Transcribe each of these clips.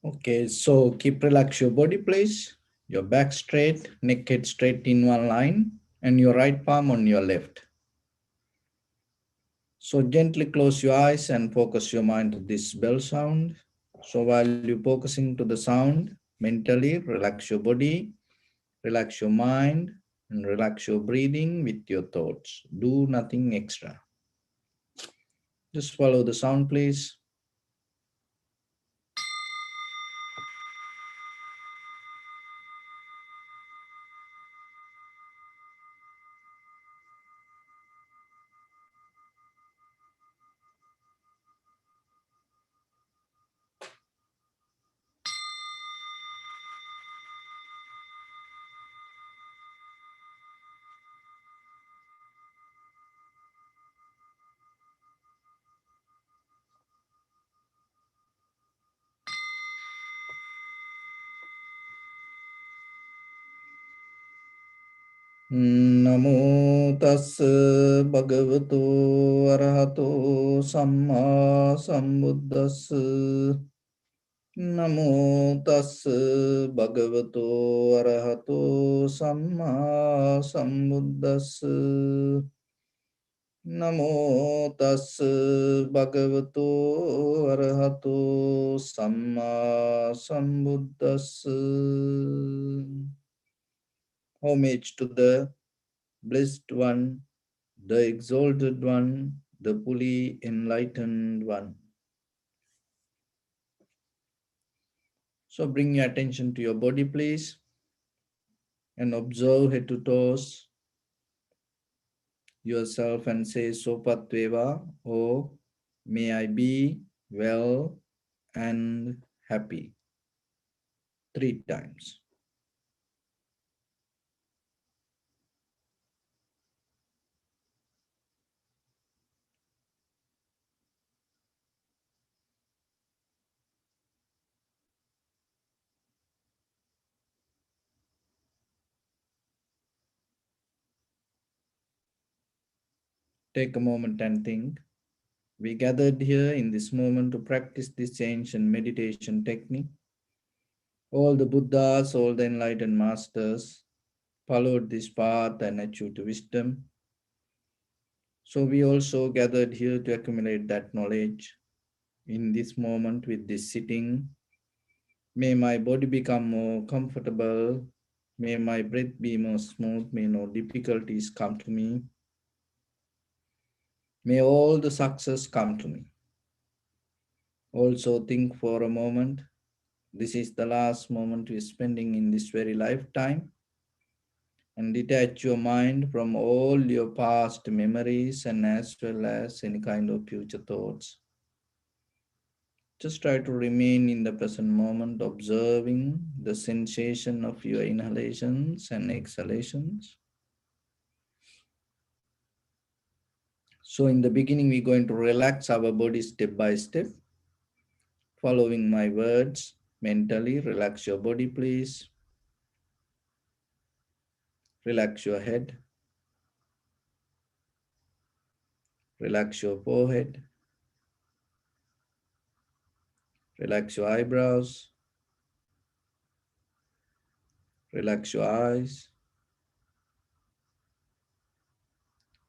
Okay, so keep relax your body, please. Your back straight, neck head straight in one line, and your right palm on your left. So gently close your eyes and focus your mind to this bell sound. So while you're focusing to the sound, mentally relax your body, relax your mind, and relax your breathing with your thoughts. Do nothing extra. Just follow the sound, please. Namo tassa bhagavato arahato samma sambuddhassa. Namo tassa bhagavato arahato samma sambuddhassa. Namo tassa bhagavato arahato samma sambuddhassa. Homage to the Blessed One, the Exalted One, the fully enlightened One. So bring your attention to your body, please, and observe head to toes yourself and say Sopatveva, oh, may I be well and happy. 3 times. Take a moment and think. We gathered here in this moment to practice this ancient meditation technique. All the Buddhas, all the enlightened masters followed this path and achieved wisdom. So we also gathered here to accumulate that knowledge. In this moment with this sitting, may my body become more comfortable. May my breath be more smooth. May no difficulties come to me. May all the success come to me. Also think for a moment. This is the last moment we're spending in this very lifetime. And detach your mind from all your past memories and as well as any kind of future thoughts. Just try to remain in the present moment, observing the sensation of your inhalations and exhalations. So in the beginning, we're going to relax our body step by step. Following my words mentally, relax your body, please. Relax your head. Relax your forehead. Relax your eyebrows. Relax your eyes.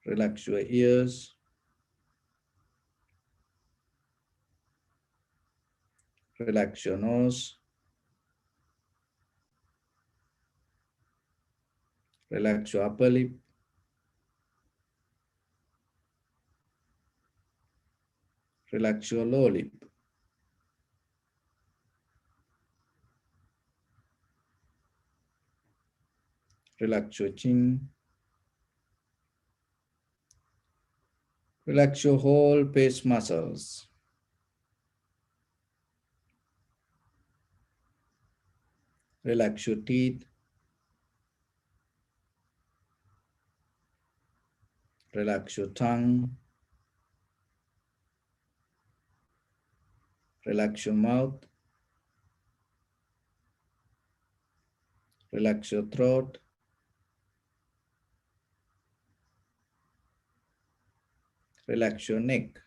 Relax your ears. Relax your nose. Relax your upper lip. Relax your lower lip. Relax your chin. Relax your whole face muscles. Relax your teeth. Relax your tongue. Relax your mouth. Relax your throat. Relax your neck.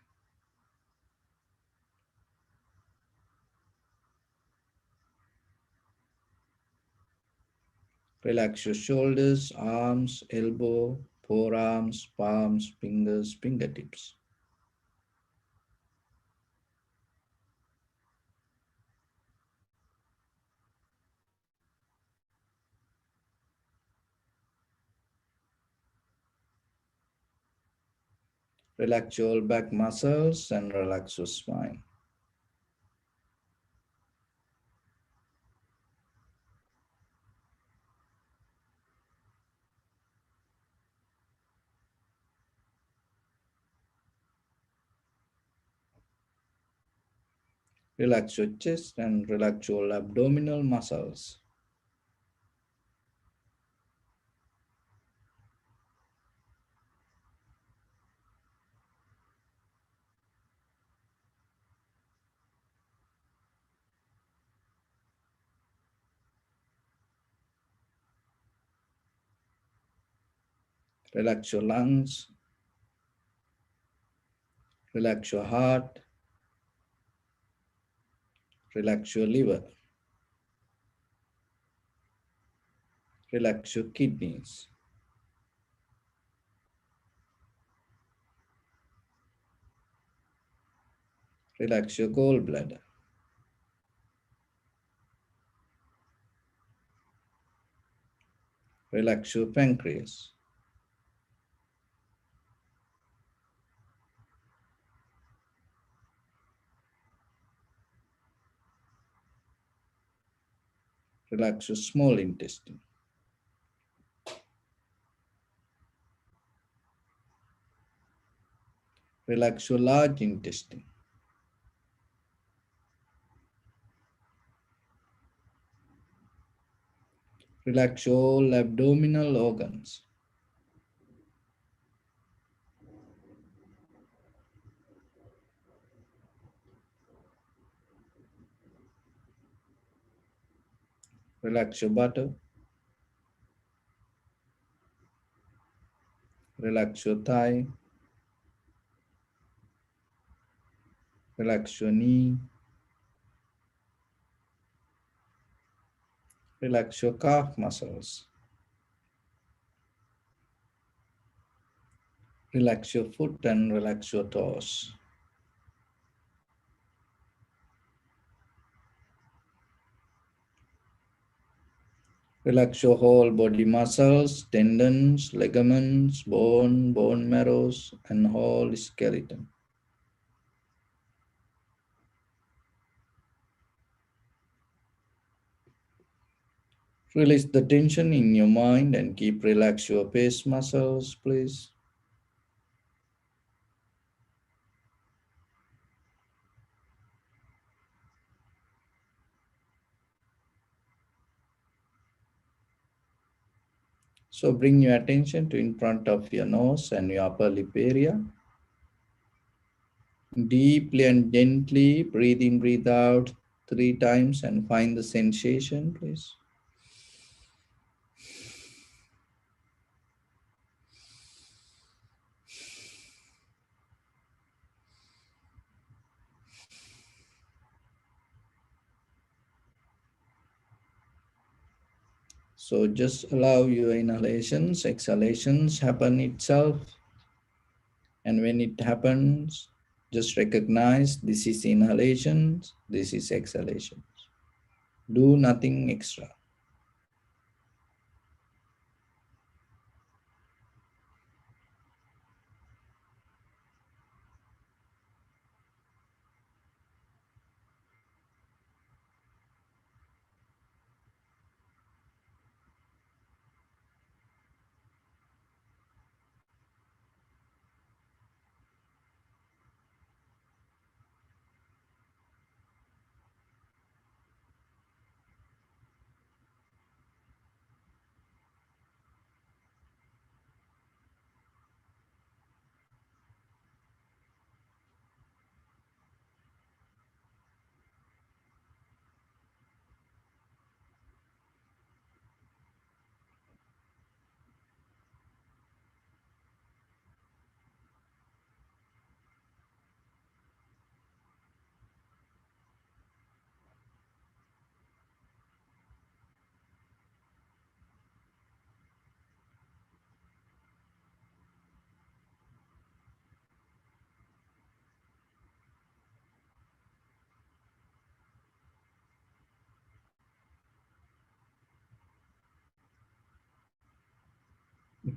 Relax your shoulders, arms, elbow, forearms, palms, fingers, fingertips. Relax your back muscles and relax your spine. Relax your chest and relax your abdominal muscles. Relax your lungs. Relax your heart. Relax your liver. Relax your kidneys. Relax your gallbladder. Relax your pancreas. Relax your small intestine. Relax your large intestine. Relax your all abdominal organs. Relax your buttock. Relax your thigh. Relax your knee. Relax your calf muscles. Relax your foot and relax your toes. Relax your whole body muscles, tendons, ligaments, bone marrows, and whole skeleton. Release the tension in your mind and keep relax your face muscles, please. So bring your attention to in front of your nose and your upper lip area. Deeply and gently breathe in, breathe out 3 times and find the sensation, please. So just allow your inhalations, exhalations happen itself. And when it happens, just recognize this is inhalations, this is exhalations. Do nothing extra.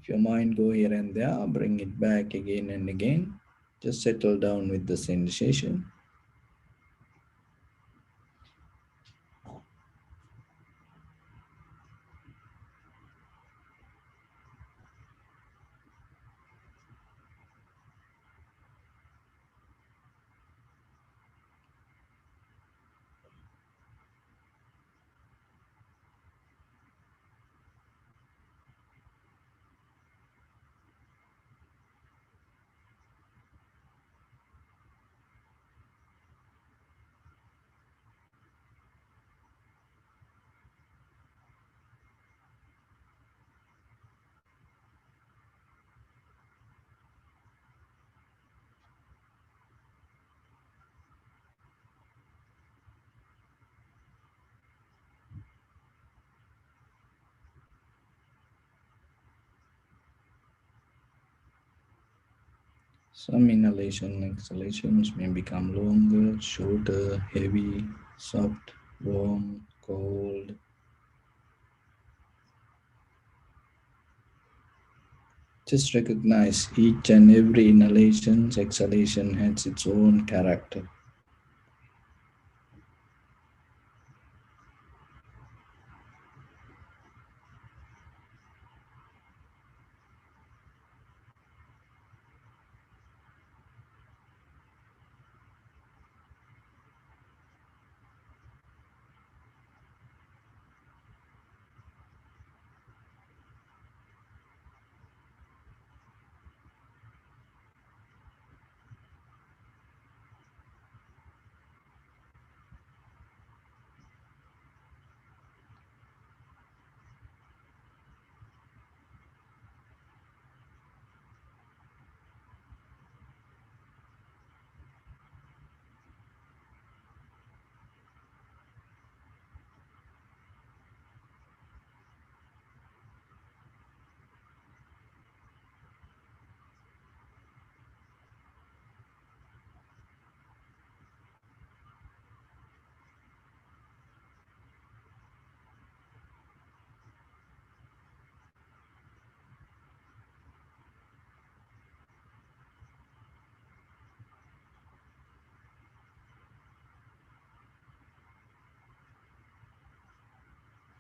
If your mind go here and there, bring it back again and again. Just settle down with the sensation. Some inhalation exhalations may become longer, shorter, heavy, soft, warm, cold. Just recognize each and every inhalation, exhalation has its own character.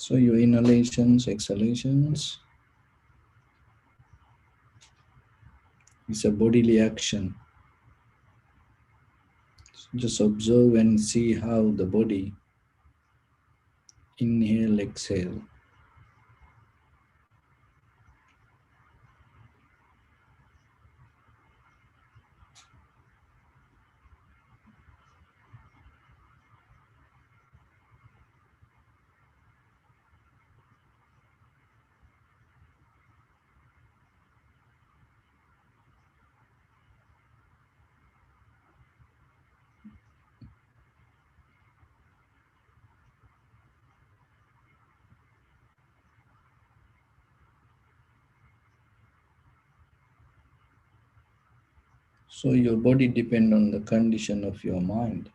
So your inhalations, exhalations is a bodily action. Just observe and see how the body inhale, exhale. So your body depends on the condition of your mind.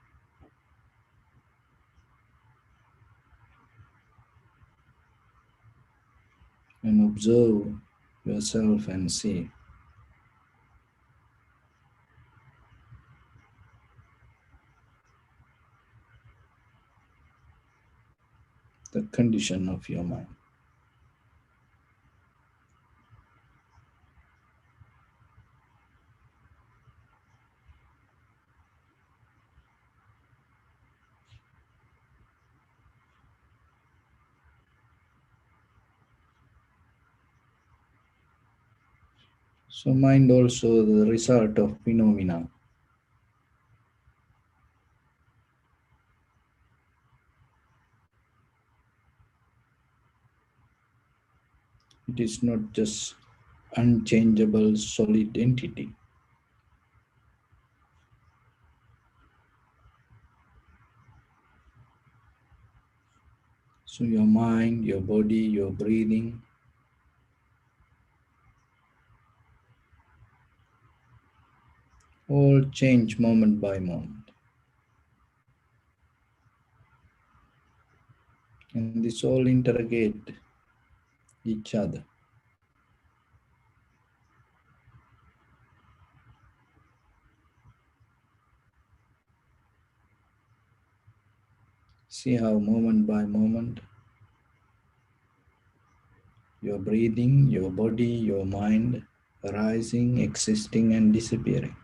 And observe yourself and see. The condition of your mind. So mind also the result of phenomena. It is not just unchangeable solid entity. So your mind, your body, your breathing, all change moment by moment. And this all interrogate each other. See how moment by moment your breathing, your body, your mind arising, existing, and disappearing.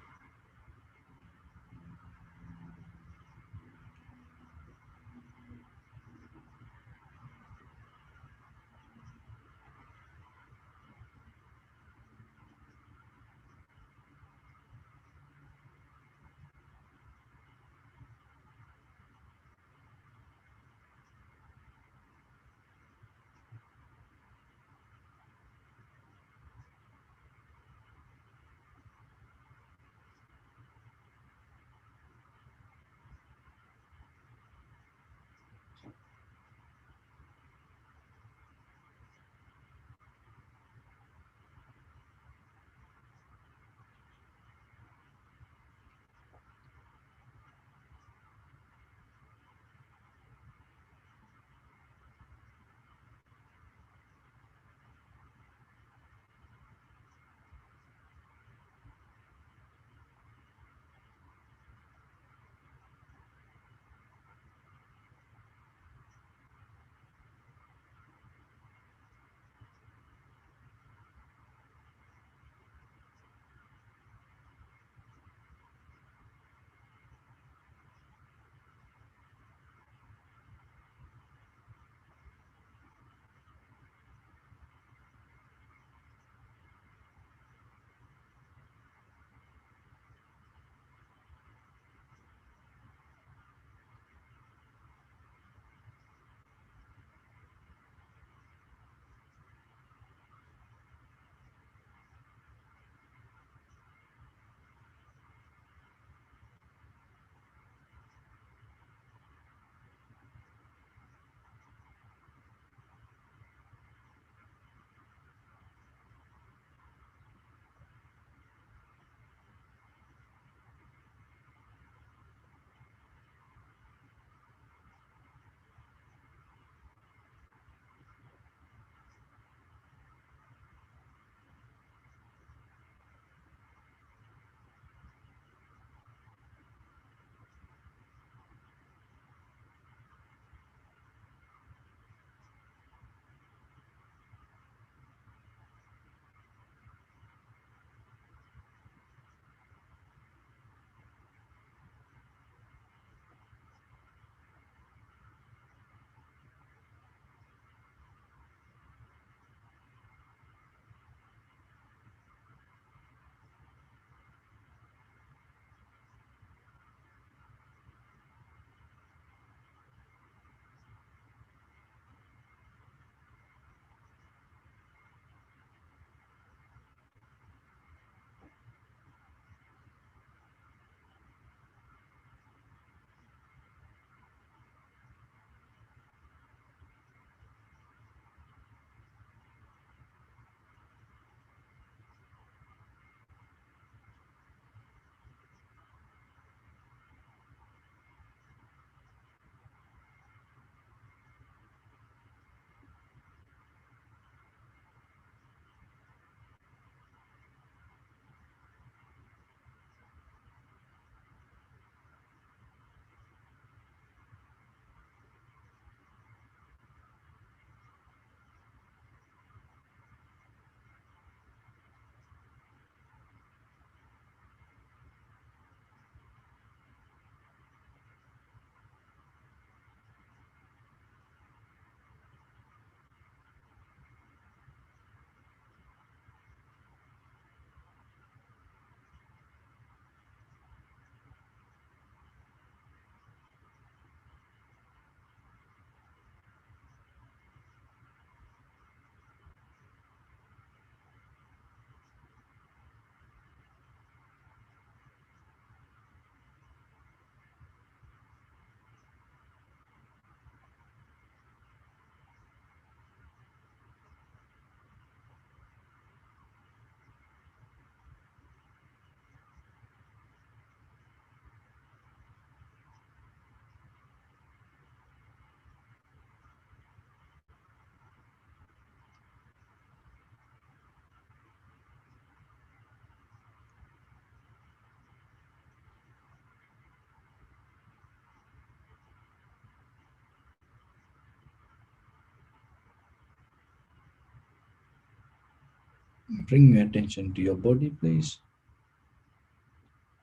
Bring your attention to your body, please.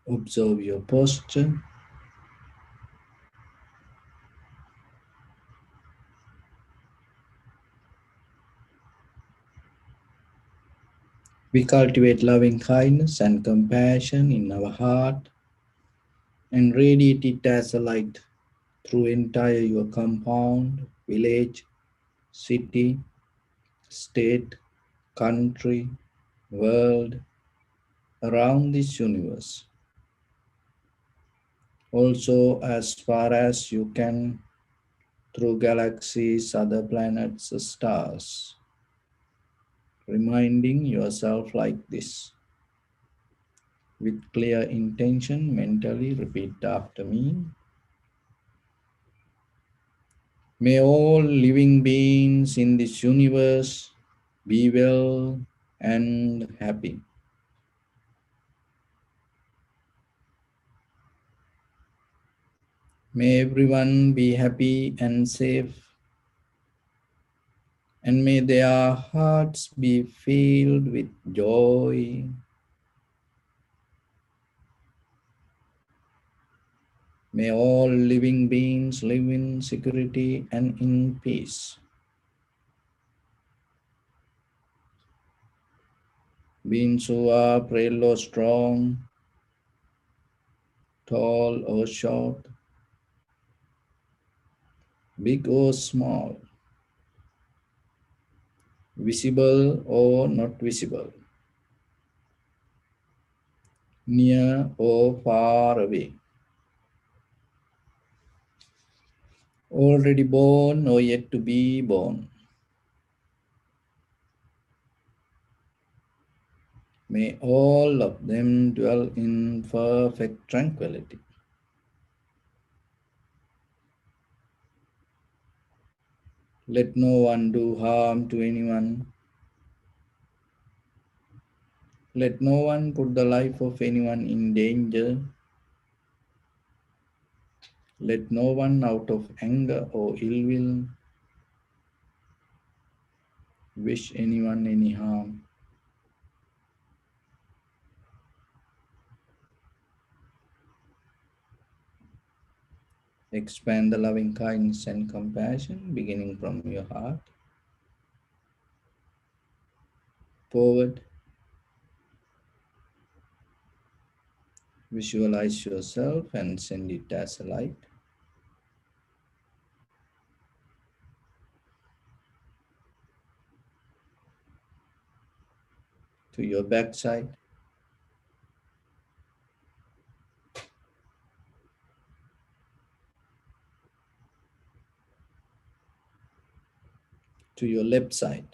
Observe your posture. We cultivate loving kindness and compassion in our heart and radiate it as a light through entire your compound, village, city, state, country, world, around this universe. Also, as far as you can, through galaxies, other planets, stars, reminding yourself like this. With clear intention, mentally repeat after me. May all living beings in this universe be well and happy. May everyone be happy and safe, and may their hearts be filled with joy. May all living beings live in security and in peace. Beings who are frail or strong, tall or short, big or small, visible or not visible, near or far away, already born or yet to be born. May all of them dwell in perfect tranquility. Let no one do harm to anyone. Let no one put the life of anyone in danger. Let no one out of anger or ill will wish anyone any harm. Expand the loving kindness and compassion beginning from your heart forward. Visualize yourself and send it as a light to your backside, to your left side,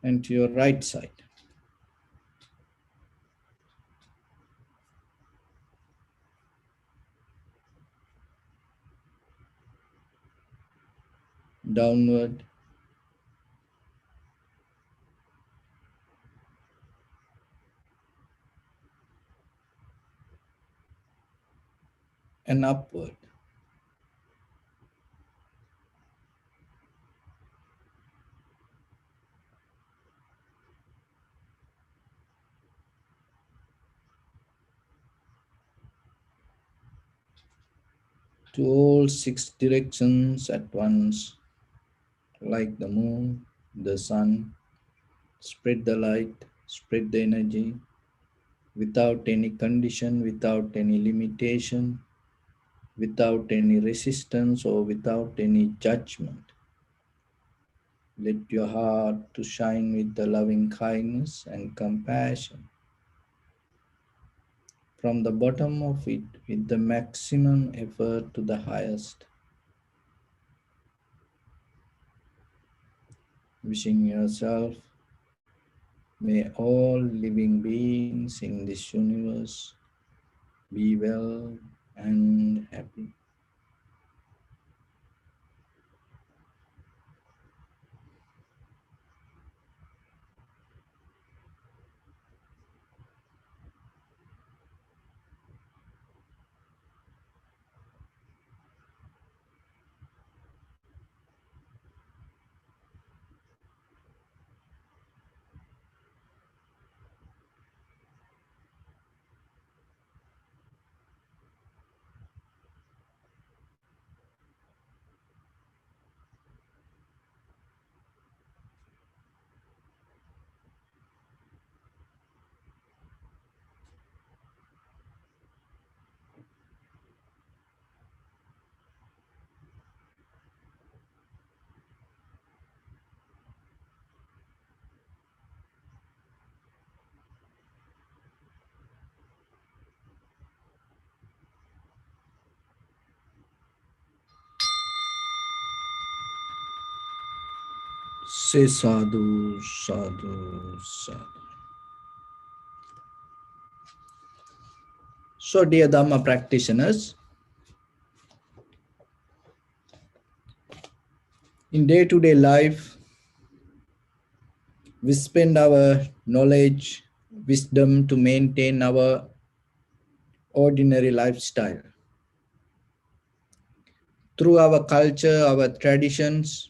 and to your right side. Downward and upward. To all six directions at once, like the moon, the sun. Spread the light, spread the energy without any condition, without any limitation, without any resistance or without any judgment. Let your heart to shine with the loving kindness and compassion from the bottom of it with the maximum effort to the highest. Wishing yourself, may all living beings in this universe be well and happy. Say sadhu, sadhu, sadhu. So, dear Dhamma practitioners, in day-to-day life, we spend our knowledge, wisdom to maintain our ordinary lifestyle. Through our culture, our traditions,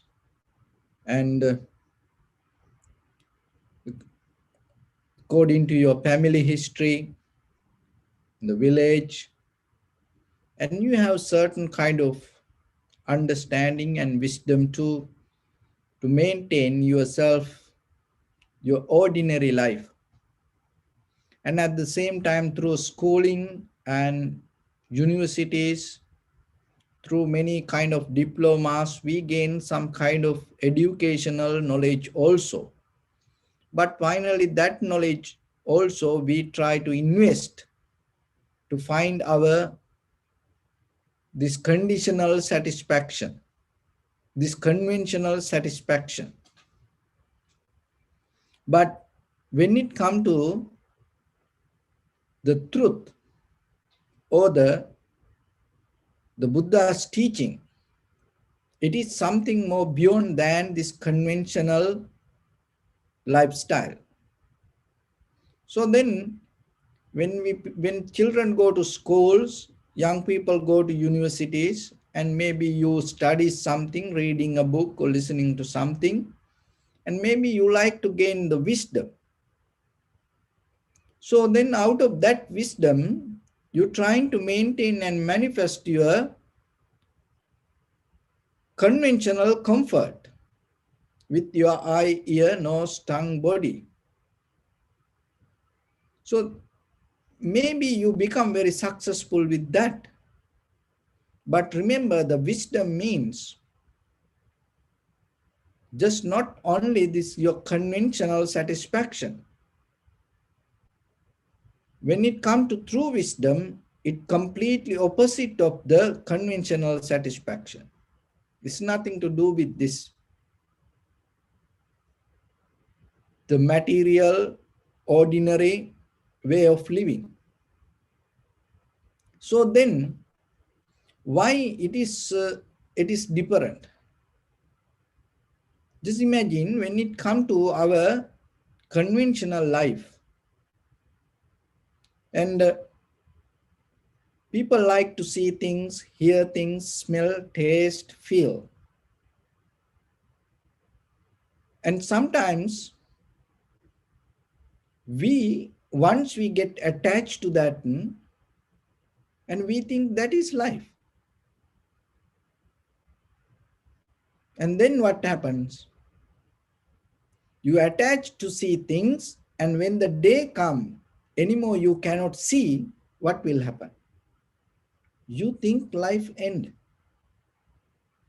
and according to your family history, the village, and you have certain kind of understanding and wisdom to maintain yourself, your ordinary life. And at the same time, through schooling and universities, through many kind of diplomas, we gain some kind of educational knowledge also. But finally, that knowledge also we try to invest to find our this conditional satisfaction, this conventional satisfaction. But when it comes to the truth or the Buddha's teaching, it is something more beyond than this conventional lifestyle. So then when children go to schools, young people go to universities, and maybe you study something, reading a book or listening to something, and maybe you like to gain the wisdom. So then out of that wisdom, you're trying to maintain and manifest your conventional comfort with your eye, ear, nose, tongue, body. So maybe you become very successful with that. But remember, the wisdom means just not only this your conventional satisfaction. When it comes to true wisdom, it completely opposite of the conventional satisfaction. It's nothing to do with this. The material, ordinary way of living. So then, why it is different? Just imagine when it comes to our conventional life, and people like to see things, hear things, smell, taste, feel. And sometimes once we get attached to that, and we think that is life. And then what happens? You attach to see things, and when the day comes, anymore you cannot see, what will happen? You think life end.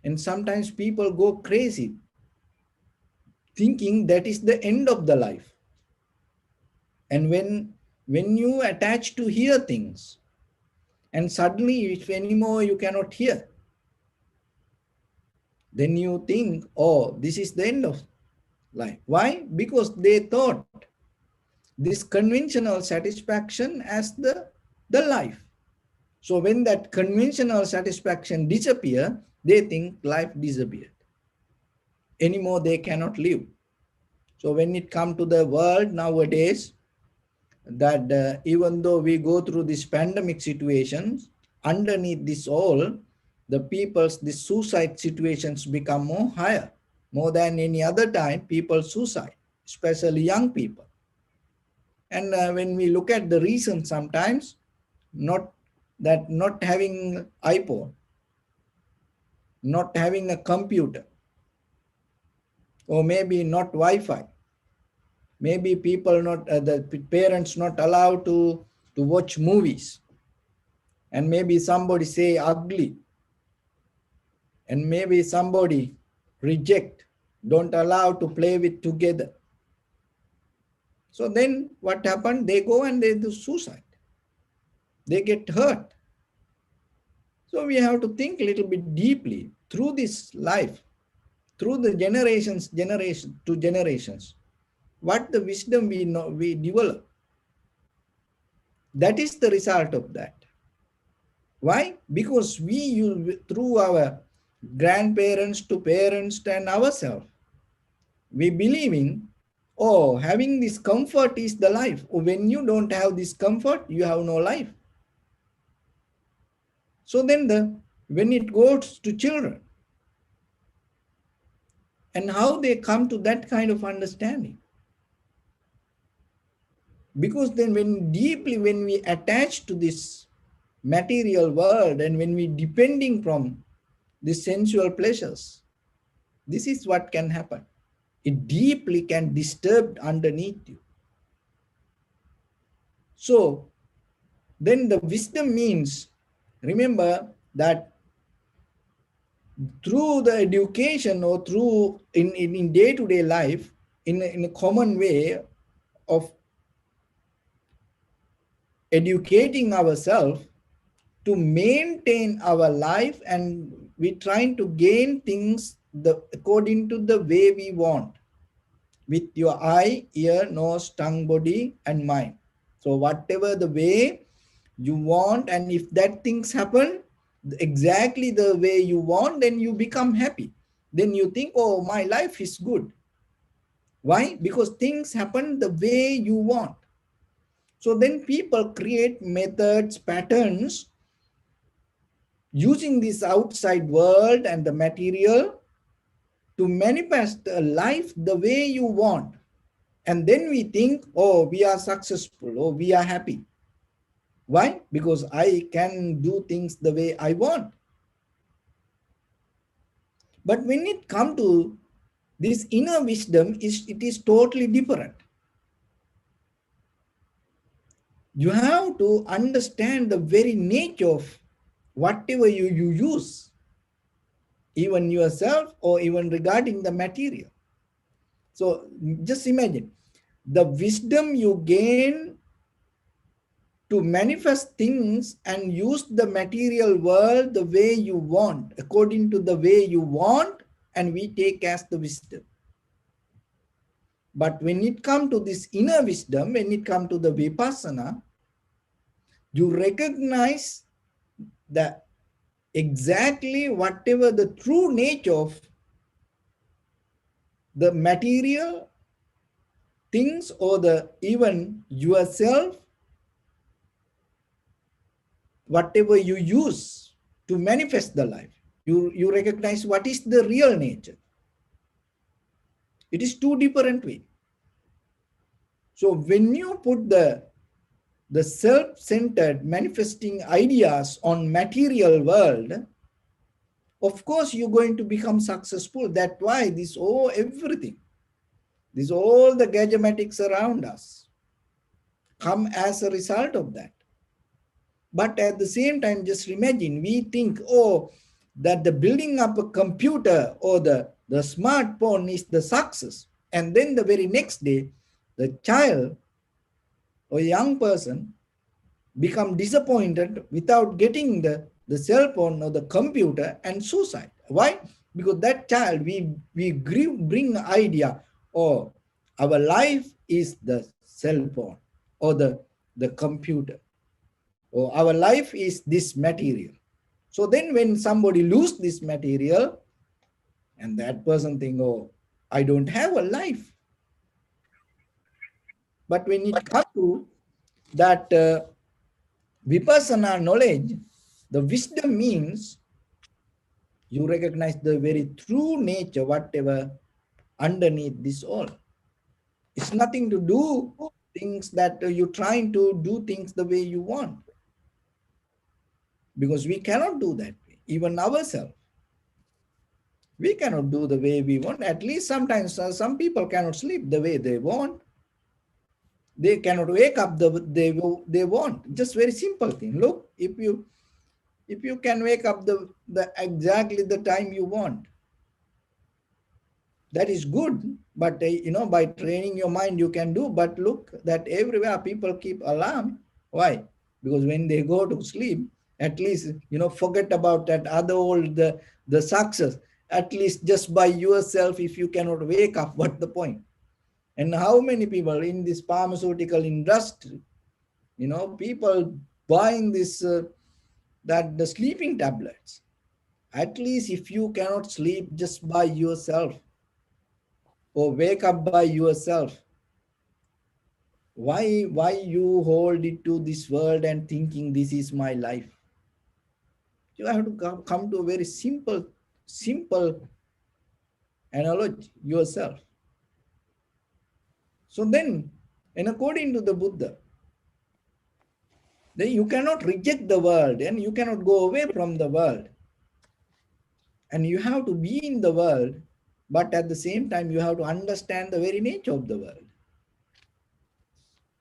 And sometimes people go crazy, thinking that is the end of the life. And when you attach to hear things, and suddenly if anymore you cannot hear, then you think, oh, this is the end of life. Why? Because they thought this conventional satisfaction as the life. So when that conventional satisfaction disappear, they think life disappeared. Anymore they cannot live. So when it comes to the world nowadays, that even though we go through this pandemic situations, underneath this all, the people's the suicide situations become more than any other time. People suicide, especially young people. And when we look at the reason, sometimes not having iPhone, not having a computer, or maybe not Wi-Fi. Maybe people not the parents not allowed to watch movies, and maybe somebody say ugly, and maybe somebody reject, don't allow to play with together. So then what happened? They go and they do suicide. They get hurt. So we have to think a little bit deeply through this life, through the generation to generations, what the wisdom we know we develop, that is the result of that. Why? Because we use through our grandparents to parents and ourselves, we believing, oh, having this comfort is the life. When you don't have this comfort, you have no life. So then when it goes to children, and how they come to that kind of understanding. Because then when we attach to this material world and when we depending from the sensual pleasures, this is what can happen. It deeply can disturb underneath you. So then the wisdom means, remember that through the education or through in day-to-day life, in a common way of educating ourselves to maintain our life, and we trying to gain things according to the way we want, with your eye, ear, nose, tongue, body, and mind. So whatever the way you want, and if that things happen exactly the way you want, then you become happy. Then you think, oh, my life is good. Why? Because things happen the way you want. So then people create methods, patterns, using this outside world and the material to manifest a life the way you want. And then we think, oh, we are successful, or we are happy. Why? Because I can do things the way I want. But when it comes to this inner wisdom, it is totally different. You have to understand the very nature of whatever you use, even yourself or even regarding the material. So just imagine the wisdom you gain to manifest things and use the material world the way you want, according to the way you want, and we take as the wisdom. But when it comes to this inner wisdom, when it comes to the vipassana, you recognize that exactly whatever the true nature of the material things or the even yourself, whatever you use to manifest the life, you recognize what is the real nature. It is two different ways. So when you put the self-centered manifesting ideas on material world, of course you're going to become successful. That's why this everything, this all the gadgetics around us come as a result of that. But at the same time, just imagine, we think, oh, that the building up a computer or the smartphone is the success. And then the very next day, the child or young person become disappointed without getting the cell phone or the computer and suicide. Why? Because that child, we bring the idea, oh, our life is the cell phone or the computer, or our life is this material. So then when somebody lose this material, and that person think, oh, I don't have a life. But when it comes to that vipassana knowledge, the wisdom means you recognize the very true nature, whatever underneath this all. It's nothing to do things that you're trying to do things the way you want. Because we cannot do that, even ourselves. We cannot do the way we want. At least sometimes some people cannot sleep the way they want. They cannot wake up they want. Just very simple thing. Look, if you can wake up the exactly the time you want, that is good. But by training your mind you can do. But look that everywhere people keep alarm. Why? Because when they go to sleep, at least forget about that other old the success. At least just by yourself, if you cannot wake up, what the point? And how many people in this pharmaceutical industry, people buying this, that the sleeping tablets. At least if you cannot sleep just by yourself or wake up by yourself, why you hold it to this world and thinking this is my life? You have to come to a very simple analogy yourself. So then, and according to the Buddha, then you cannot reject the world and you cannot go away from the world. And you have to be in the world, but at the same time, you have to understand the very nature of the world.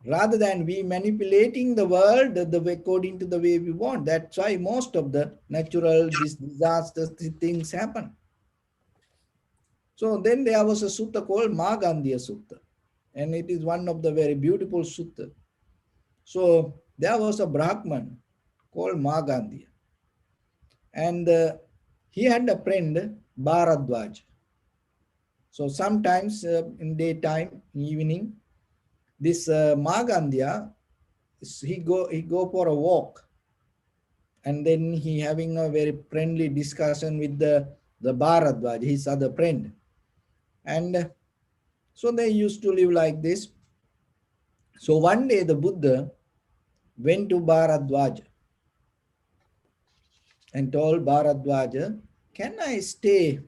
Rather than we manipulating the world according to the way we want. That's why most of the natural disasters, things happen. So then there was a sutta called Magandhya Sutta, and it is one of the very beautiful sutta. So there was a Brahman called Magandhya, and he had a friend Bharadwaj. So sometimes in daytime, evening, this Magandhya, he go for a walk, and then he having a very friendly discussion with the Bharadwaj, his other friend. And so they used to live like this. So one day the Buddha went to Bharadwaja and told Bharadwaja, can I stay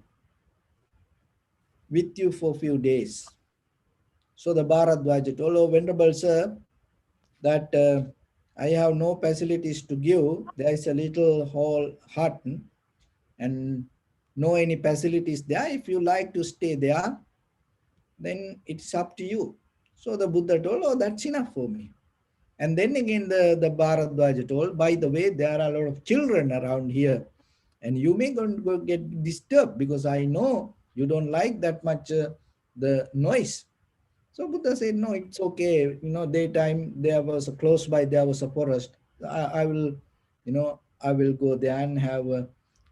with you for a few days? So the Bharadwaja told, oh, Venerable Sir, that I have no facilities to give. There is a little hut and no any facilities there. If you like to stay there, then it's up to you. So the Buddha told, oh, that's enough for me. And then again the Bharadwaja told, by the way, there are a lot of children around here and you may go get disturbed because I know you don't like that much the noise. So Buddha said, no, it's okay. Daytime there was close by, there was a forest. I will, I will go there and have a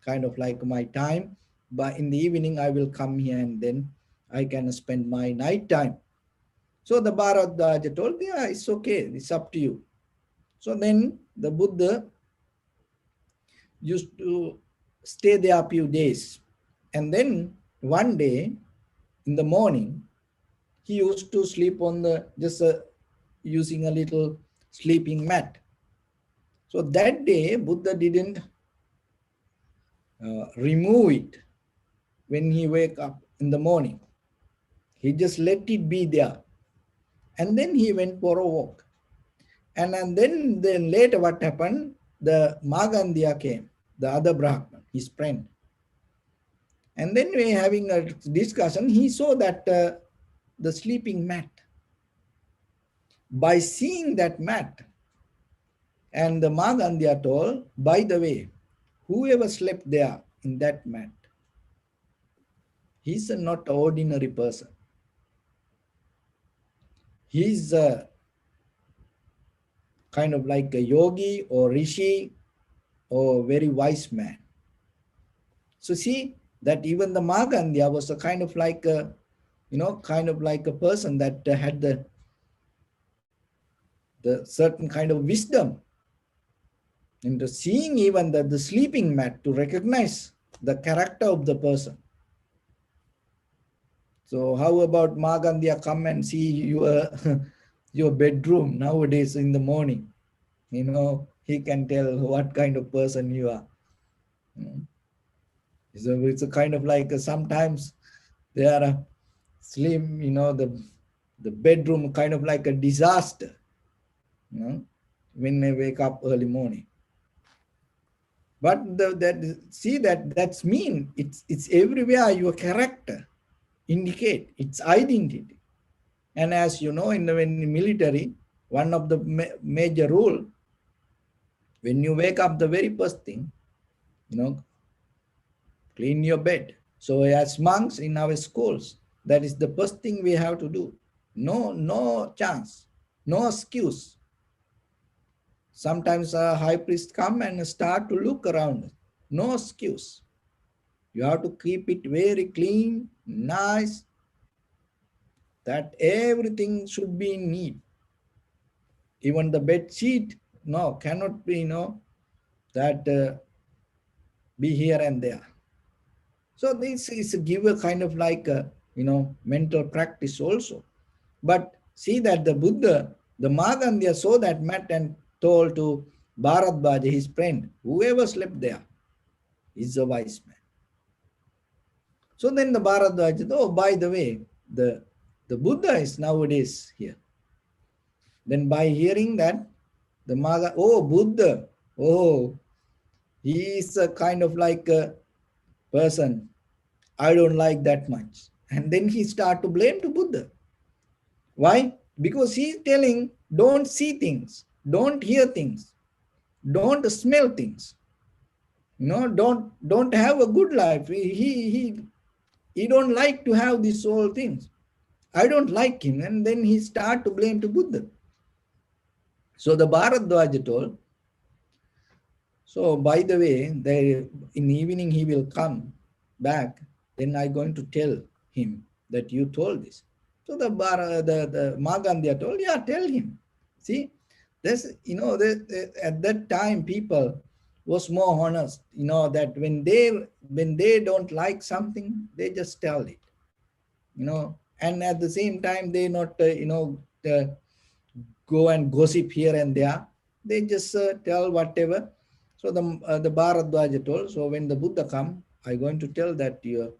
kind of like my time. But in the evening, I will come here and then I can spend my night time. So the Bharadwaja told, yeah, it's okay. It's up to you. So then the Buddha used to stay there a few days. And then one day in the morning, he used to sleep on the just using a little sleeping mat. So that day, Buddha didn't remove it when he wake up in the morning. He just let it be there. And then he went for a walk. And then later what happened? The Magandhya came, the other Brahman, his friend. And then we having a discussion, he saw that the sleeping mat. By seeing that mat, and the Magandhya told, by the way, whoever slept there in that mat, he's not an ordinary person. He's a kind of like a yogi or rishi or very wise man. So see that even the Magandhya was a kind of like a, kind of like a person that had the certain kind of wisdom. And seeing even the sleeping mat to recognize the character of the person. So how about Magandhya come and see your your bedroom nowadays in the morning? He can tell what kind of person you are. So it's a kind of like sometimes they are slim, the bedroom kind of like a disaster, when they wake up early morning. But that's mean it's everywhere your character indicate its identity. And as you know, in the military, one of the major rule, when you wake up, the very first thing, clean your bed. So as monks in our schools, that is the first thing we have to do. No chance, no excuse. Sometimes a high priest come and start to look around. No excuse. You have to keep it very clean, nice, that everything should be in neat. Even the bed sheet, no, cannot be, that be here and there. So this is give a kind of like a, mental practice also. But see that the Buddha, the Magadhya saw that mat and told to Bharadwaja, his friend, whoever slept there is a wise man. So then the Bharadwaja said, oh, by the way, the Buddha is nowadays here. Then by hearing that, the Maga, oh, Buddha, oh, he is a kind of like a person. I don't like that much. And then he start to blame to Buddha. Why? Because he's telling, don't see things, don't hear things, don't smell things. Don't have a good life. He don't like to have these all things. I don't like him. And then he start to blame to Buddha. So the Bharadwaja told, so by the way, in evening he will come back. Then I'm going to tell him that you told this. So the Magandhya told, yeah, tell him. See, this, at that time people was more honest. That when they don't like something, they just tell it. And at the same time they not uh, go and gossip here and there. They just tell whatever. So the Bharadwaja told, so when the Buddha come, I going to tell that you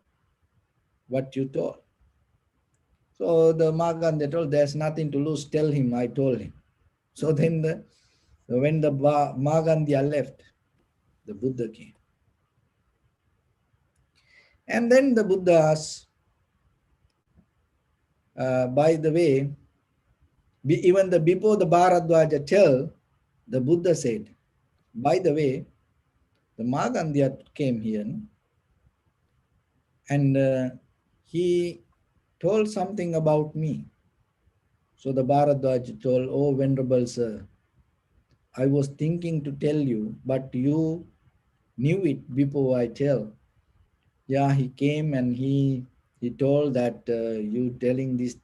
what you told. So the Magandhya told, there's nothing to lose. Tell him I told him. So then when the Magandhya left, the Buddha came. And then the Buddha asked, by the way, even before the Bharadwaja tell, the Buddha said, by the way, the Magandhya came here and he told something about me. So the Bharadwaja told, oh, Venerable Sir, I was thinking to tell you, but you knew it before I tell. Yeah, he came and he told that you telling this.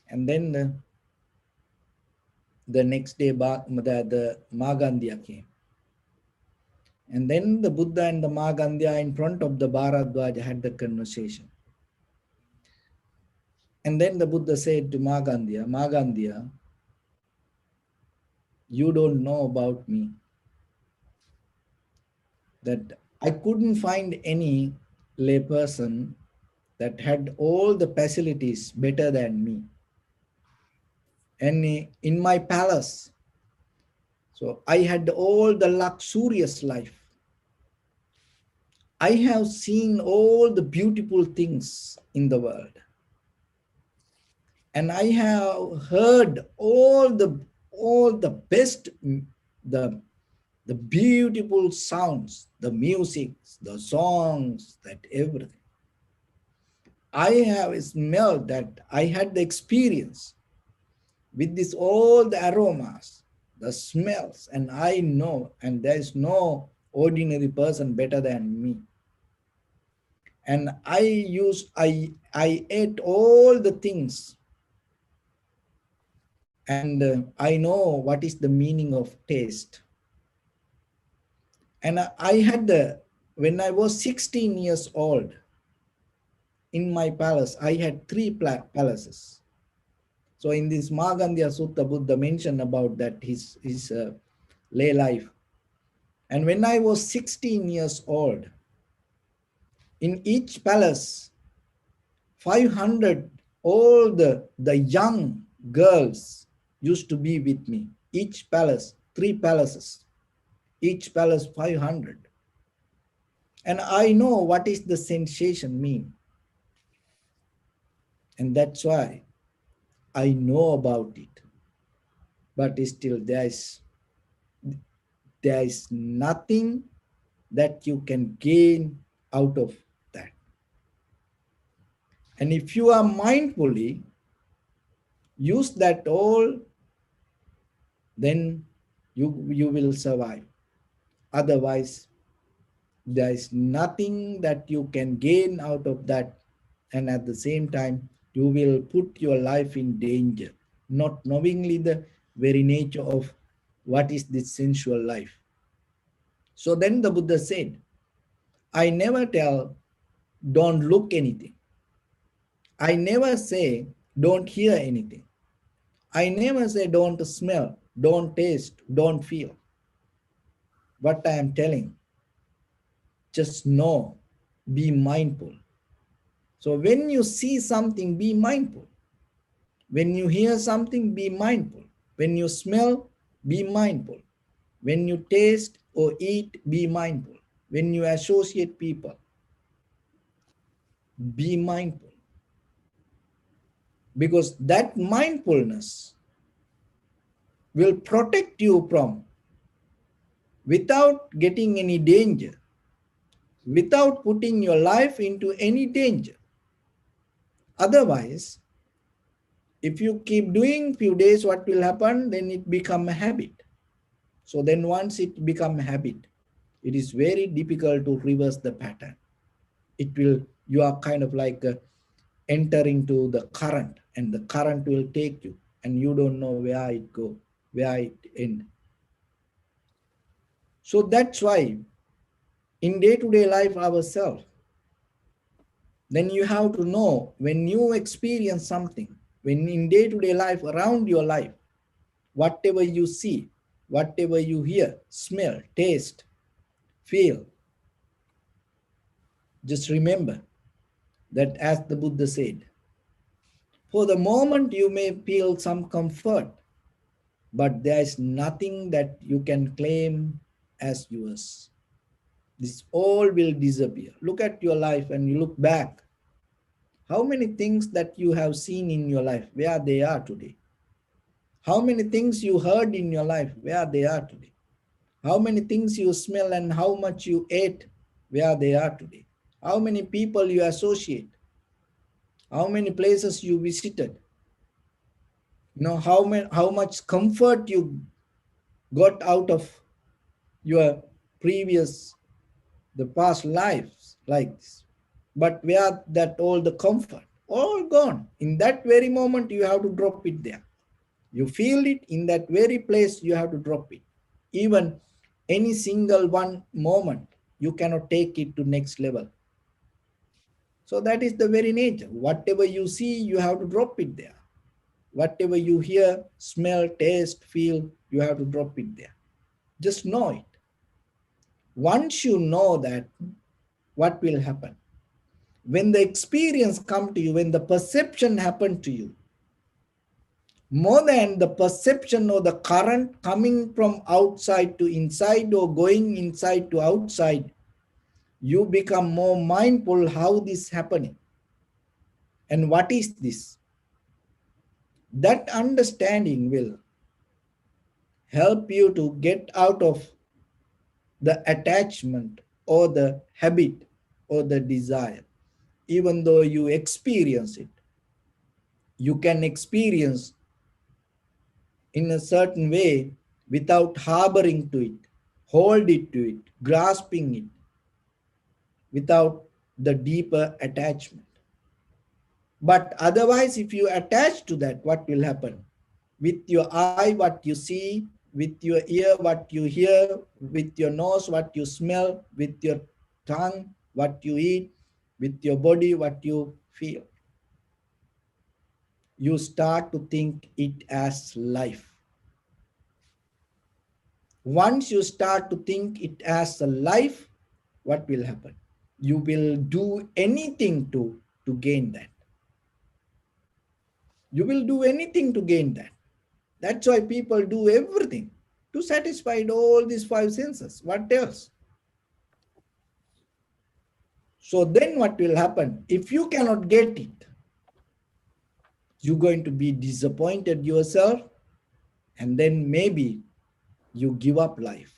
And then the next day, the Magandhya came. And then the Buddha and the Magandhya in front of the Bharadwaja had the conversation. And then the Buddha said to Magandhya, you don't know about me. That I couldn't find any layperson that had all the facilities better than me. And in my palace, so I had all the luxurious life. I have seen all the beautiful things in the world. And I have heard all the best, the beautiful sounds, the music, the songs, that everything. I have smelled that. I had the experience with this all the aromas, the smells, and I know, and there is no ordinary person better than me. And I ate all the things, and I know what is the meaning of taste. And I had when I was 16 years old, in my palace, I had 3 palaces. So in this Magandhya Sutta, Buddha mentioned about that his lay life. And when I was 16 years old, in each palace, 500, all the young girls used to be with me. Each palace, 3 palaces, each palace 500. And I know what is the sensation mean. And that's why I know about it. But still there is nothing that you can gain out of that. And if you are mindfully use that all, then you will survive. Otherwise, There is nothing that you can gain out of that. And at the same time, you will put your life in danger, not knowingly the very nature of what is this sensual life. So then the Buddha said, I never tell, don't look anything. I never say, don't hear anything. I never say, don't smell, don't taste, don't feel. What I am telling, just know, be mindful. So when you see something, be mindful. When you hear something, be mindful. When you smell, be mindful. When you taste or eat, be mindful. When you associate people, be mindful. Because that mindfulness will protect you from, without getting any danger, without putting your life into any danger. Otherwise, if you keep doing few days, what will happen? Then it become a habit. So then once it become a habit, it is very difficult to reverse the pattern. It will, you are kind of like entering to the current, and the current will take you and you don't know where it go, where it end. So that's why in day-to-day life ourselves, then you have to know when you experience something, when in day-to-day life around your life, whatever you see, whatever you hear, smell, taste, feel, just remember that as the Buddha said, for the moment you may feel some comfort, but there is nothing that you can claim as yours. This all will disappear. Look at your life and you look back. How many things that you have seen in your life, where they are today? How many things you heard in your life, where they are today? How many things you smell and how much you ate, where they are today? How many people you associate? How many places you visited? How much comfort you got out of your previous, the past lives like this. But where that all the comfort, all gone. In that very moment, you have to drop it there. You feel it in that very place, you have to drop it. Even any single one moment, you cannot take it to next level. So that is the very nature. Whatever you see, you have to drop it there. Whatever you hear, smell, taste, feel, you have to drop it there. Just know it. Once you know that, what will happen? When the experience come to you, when the perception happen to you, more than the perception or the current coming from outside to inside or going inside to outside, you become more mindful how this happening and what is this. That understanding will help you to get out of the attachment or the habit or the desire. Even though you experience it, you can experience in a certain way without harboring to it, hold it to it, grasping it, without the deeper attachment. But otherwise, if you attach to that, what will happen? With your eye, what you see, with your ear, what you hear, with your nose, what you smell, with your tongue, what you eat, with your body, what you feel, you start to think it as life. Once you start to think it as a life, what will happen? You will do anything to gain that. You will do anything to gain that. That's why people do everything to satisfy all these five senses. What else? So then what will happen? If you cannot get it, you're going to be disappointed yourself, and then maybe you give up life.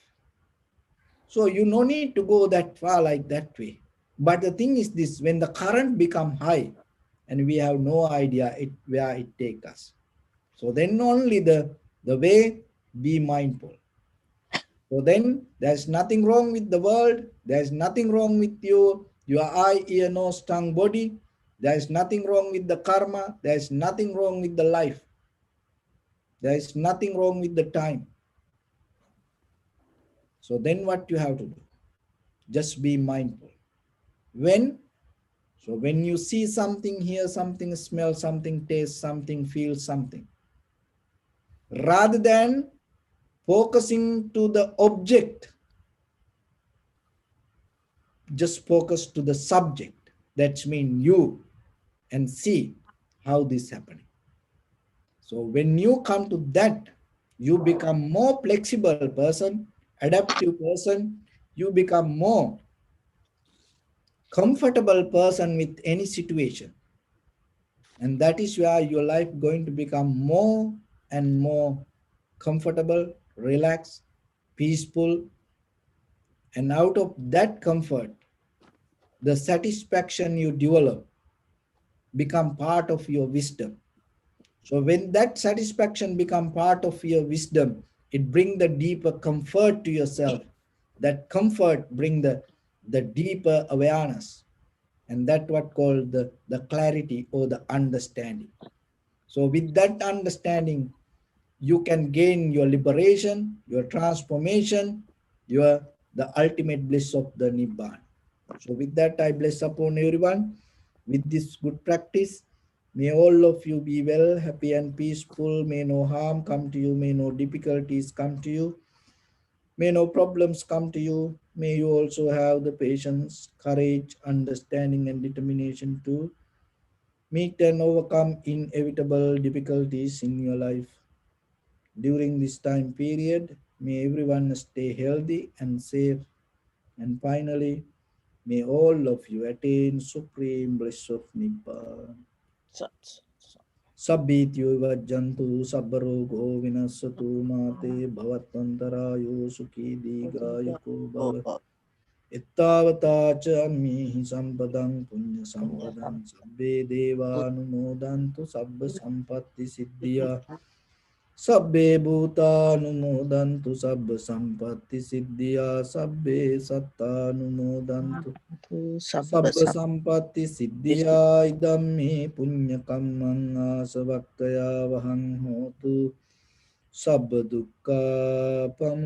So you no need to go that far like that way. But the thing is this, when the current become high and we have no idea where it take us. So then only the way, be mindful. So then there's nothing wrong with the world. There's nothing wrong with you, your eye, ear, nose, tongue, body. There's nothing wrong with the karma. There's nothing wrong with the life. There's nothing wrong with the time. So then what you have to do? Just be mindful. When? So when you see something, hear something, smell something, taste something, feel something, rather than focusing to the object, just focus to the subject. That means you, and see how this happening. So when you come to that, you become more flexible person, adaptive person, you become more comfortable person with any situation. And that is where your life going to become more and more comfortable, relaxed, peaceful, and out of that comfort, the satisfaction you develop become part of your wisdom. So when that satisfaction become part of your wisdom, it bring the deeper comfort to yourself. That comfort bring the deeper awareness, and that what called the clarity or the understanding. So with that understanding, you can gain your liberation, your transformation, your the ultimate bliss of the Nibbana. So with that, I bless upon everyone with this good practice. May all of you be well, happy and peaceful. May no harm come to you. May no difficulties come to you. May no problems come to you. May you also have the patience, courage, understanding, and determination to meet and overcome inevitable difficulties in your life. During this time period, may everyone stay healthy and safe. And finally, may all of you attain supreme bliss of Nibbana. Sat. Sabbityo vajjantu sabbarogo vinasatu mate bhavatantarayo sukhi digayuko bhava. Ittavata cha ammihi sampadang punya sampadang sabbe devanumodantu sabba sampatti siddhya. Sabbe bhutanumodantu sabba sampatti siddhya. Sabbe sattanumodantu sabba sampatti siddhya. Idam me punya kammang asavaktaya vahang hotu sabba dukkha pam.